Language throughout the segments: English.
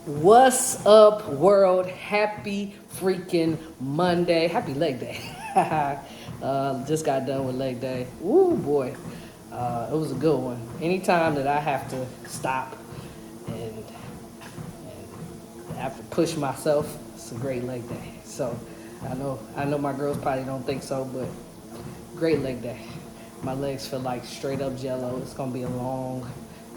What's up, world? Happy freaking Monday. Happy leg day. Just got done with leg day. Ooh, boy. It was a good one. Anytime that I have to stop and, and have to push myself, it's a great leg day. So I know my girls probably don't think so, but great leg day. My legs feel like straight up jello. It's gonna be a long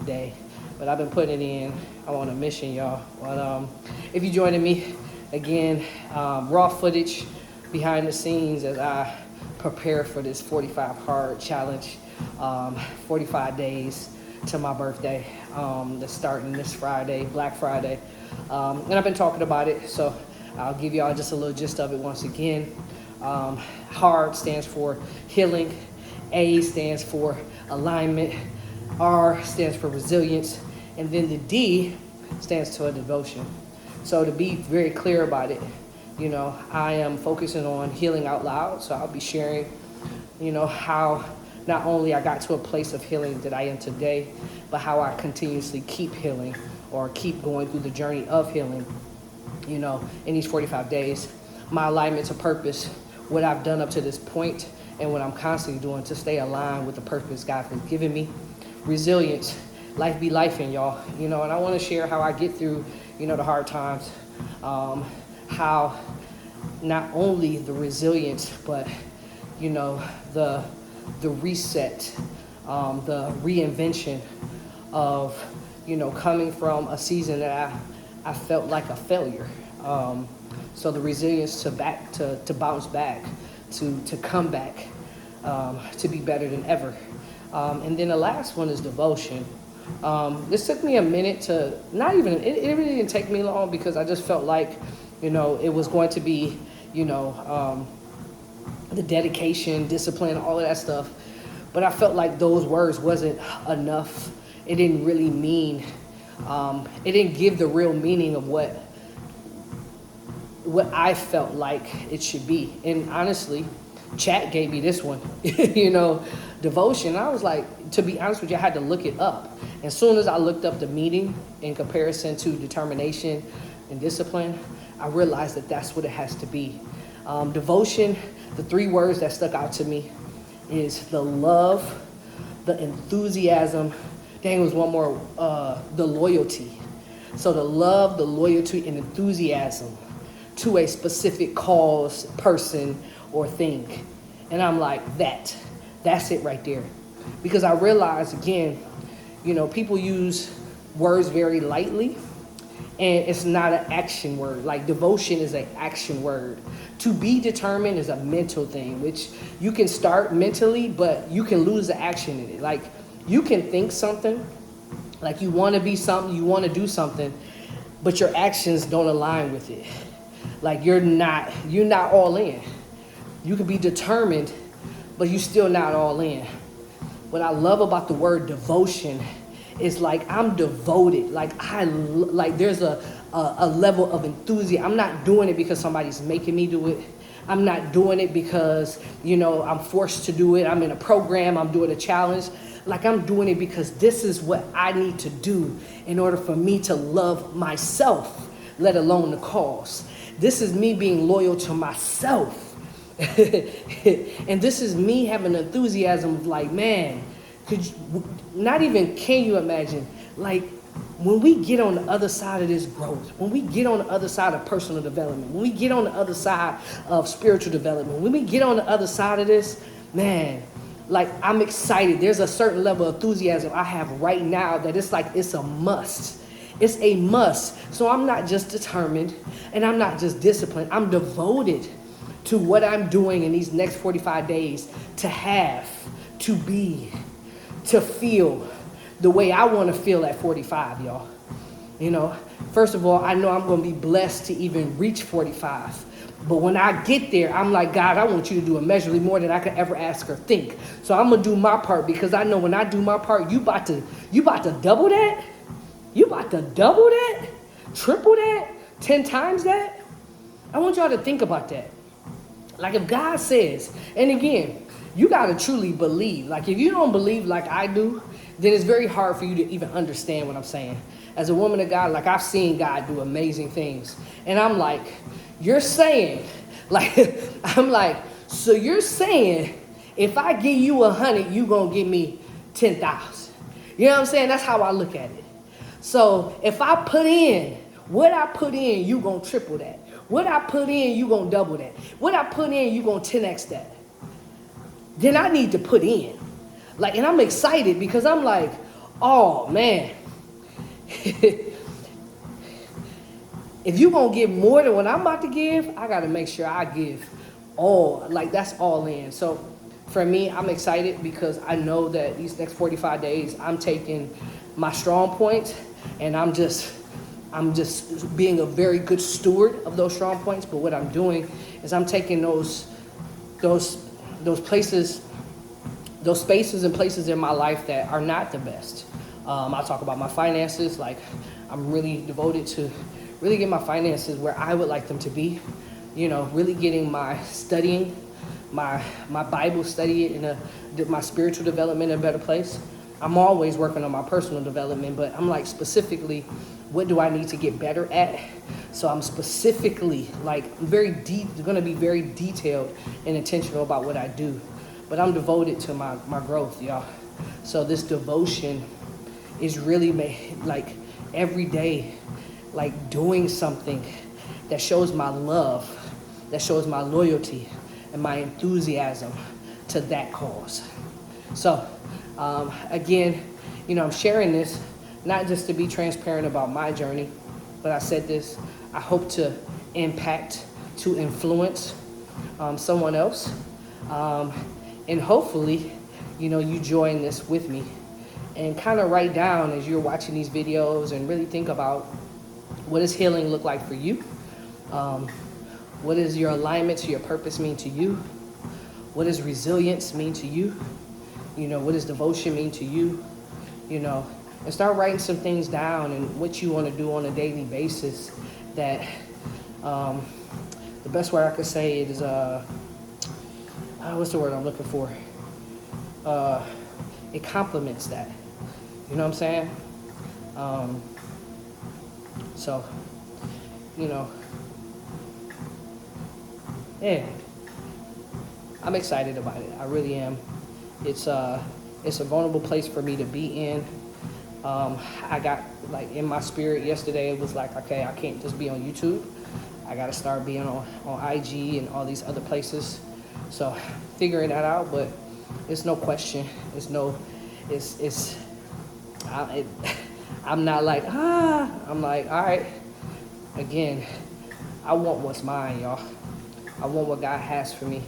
day, but I've been putting it in. I'm on a mission, y'all. But if you're joining me again, raw footage behind the scenes as I prepare for this 45 hard challenge, 45 days to my birthday. That's starting this Friday, Black Friday, and I've been talking about it. So I'll give y'all just a little gist of it once again. HARD stands for healing. A stands for alignment. R stands for resilience. And then the D stands for devotion. So to be very clear about it, I am focusing on healing out loud. So I'll be sharing, how not only I got to a place of healing that I am today, but how I continuously keep healing or keep going through the journey of healing, in these 45 days. My alignment to purpose, what I've done up to this point, and what I'm constantly doing to stay aligned with the purpose God has given me. Resilience, life be lifing, y'all. And I want to share how I get through, the hard times. How not only the resilience, but, the reset, the reinvention of, coming from a season that I felt like a failure. So the resilience to bounce back, to come back, to be better than ever. And then the last one is devotion. This took me a minute to, it really didn't take me long because I just felt like, it was going to be, the dedication, discipline, all of that stuff. But I felt like those words wasn't enough. It didn't really mean, it didn't give the real meaning of what I felt like it should be. And honestly, chat gave me this one, devotion. I was like, to be honest with you, I had to look it up. As soon as I looked up the meaning in comparison to determination and discipline, I realized that that's what it has to be. Devotion, the three words that stuck out to me is the love, the enthusiasm, dang, was one more, the loyalty. So the love, the loyalty, and enthusiasm to a specific cause, person, or thing. And I'm like, that's it right there. Because I realized, again, people use words very lightly, and it's not an action word. Like devotion is an action word. To be determined is a mental thing, which you can start mentally, but you can lose the action in it. Like you can think something, like you want to be something, you want to do something, but your actions don't align with it. Like you're not all in. You can be determined, but you're still not all in. What I love about the word devotion is like I'm devoted. Like there's a level of enthusiasm. I'm not doing it because somebody's making me do it. I'm not doing it because, I'm forced to do it. I'm in a program, I'm doing a challenge. Like I'm doing it because this is what I need to do in order for me to love myself, let alone the cause. This is me being loyal to myself. And this is me having enthusiasm of like, man, can you imagine, like when we get on the other side of this growth, when we get on the other side of personal development, when we get on the other side of spiritual development, when we get on the other side of this, man, like I'm excited. There's a certain level of enthusiasm I have right now that it's like, it's a must. It's a must. So I'm not just determined and I'm not just disciplined. I'm devoted to what I'm doing in these next 45 days to have, to be, to feel the way I want to feel at 45, y'all. First of all, I know I'm going to be blessed to even reach 45. But when I get there, I'm like, God, I want you to do immeasurably more than I could ever ask or think. So I'm going to do my part because I know when I do my part, you about to double that? You about to double that? Triple that? 10 times that? I want y'all to think about that. Like if God says, and again, you got to truly believe. Like if you don't believe like I do, then it's very hard for you to even understand what I'm saying. as a woman of God, like I've seen God do amazing things. And I'm like, you're saying, like, I'm like, so you're saying if I give you 100, you gonna give me 10,000. You know what I'm saying? That's how I look at it. So if I put in, what I put in, you gonna triple that. What I put in, you gonna double that. What I put in, you gonna 10x that. Then I need to put in. Like, and I'm excited because I'm like, oh man. If you gonna give more than what I'm about to give, I gotta make sure I give all, like that's all in. So for me, I'm excited because I know that these next 45 days, I'm taking my strong points and I'm just being a very good steward of those strong points. But what I'm doing is I'm taking those places, those spaces and places in my life that are not the best. I talk about my finances, like I'm really devoted to really get my finances where I would like them to be. You know, really getting my studying, my Bible study and my spiritual development in a better place. I'm always working on my personal development, but I'm like specifically, what do I need to get better at? So I'm specifically like gonna be very detailed and intentional about what I do. But I'm devoted to my growth, y'all. So this devotion is really like every day, like doing something that shows my love, that shows my loyalty and my enthusiasm to that cause. So again, you know, I'm sharing this not just to be transparent about my journey, but I said this, I hope to impact, to influence someone else. And hopefully, you know, you join this with me and kind of write down as you're watching these videos and really think about what does healing look like for you? What does your alignment to your purpose mean to you? What does resilience mean to you? You know, what does devotion mean to you? You know, and start writing some things down and what you want to do on a daily basis that the best word I could say is, what's the word I'm looking for? It complements that. You know what I'm saying? So, you know, yeah, I'm excited about it. I really am. It's a vulnerable place for me to be in. I got, like, in my spirit yesterday, it was like, okay, I can't just be on YouTube. I got to start being on IG and all these other places. So figuring that out, but it's no question. I'm not like, I'm like, all right, again, I want what's mine, y'all. I want what God has for me.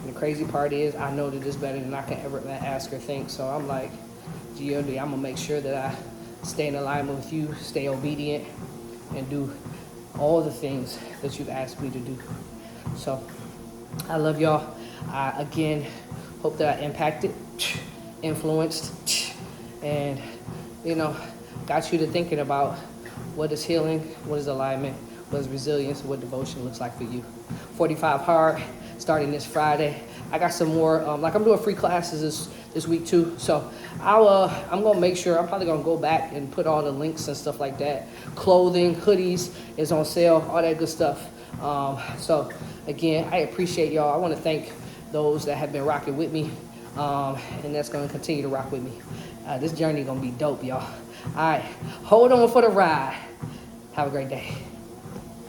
And the crazy part is, I know that it's better than I can ever ask or think. So I'm like, G.O.D., I'm going to make sure that I stay in alignment with you, stay obedient, and do all the things that you've asked me to do. So I love y'all. I, again, hope that I impacted, influenced, and, you know, got you to thinking about what is healing, what is alignment, what is resilience, what devotion looks like for you. 45 Hard, starting this Friday. I got some more, like I'm doing free classes this week too. So I'm gonna make sure, I'm probably gonna go back and put all the links and stuff like that. Clothing, hoodies is on sale, all that good stuff. So again, I appreciate y'all. I wanna thank those that have been rocking with me, and that's gonna continue to rock with me. This journey gonna be dope, y'all. All right, hold on for the ride. Have a great day.